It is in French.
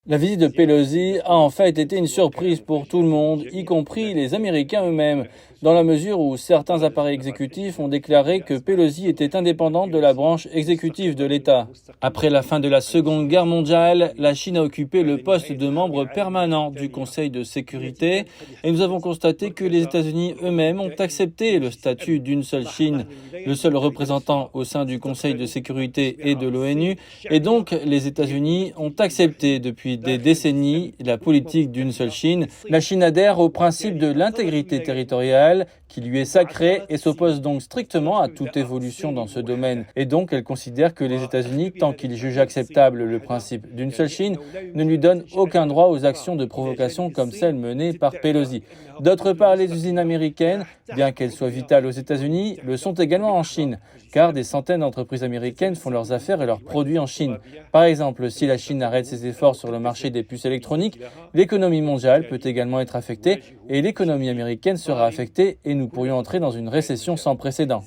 La visite de Pelosi a en fait été une surprise pour tout le monde, y compris les Américains eux-mêmes, dans la mesure où certains appareils exécutifs ont déclaré que Pelosi était indépendante de la branche exécutive de l'État. Après la fin de la Seconde Guerre mondiale, la Chine a occupé le poste de membre permanent du Conseil de sécurité et nous avons constaté que les États-Unis eux-mêmes ont accepté le statut d'une seule Chine, le seul représentant au sein du Conseil de sécurité et de l'ONU, et donc les États-Unis ont accepté depuis des décennies la politique d'une seule Chine. La Chine adhère au principe de l'intégrité territoriale qui lui est sacré et s'oppose donc strictement à toute évolution dans ce domaine. Et donc elle considère que les États-Unis, tant qu'ils jugent acceptable le principe d'une seule Chine, ne lui donnent aucun droit aux actions de provocation comme celles menées par Pelosi. D'autre part, les usines américaines, bien qu'elles soient vitales aux États-Unis, le sont également en Chine, car des centaines d'entreprises américaines font leurs affaires et leurs produits en Chine. Par exemple, si la Chine arrête ses efforts sur le marché des puces électroniques, l'économie mondiale peut également être affectée et l'économie américaine sera affectée et nous pourrions entrer dans une récession sans précédent.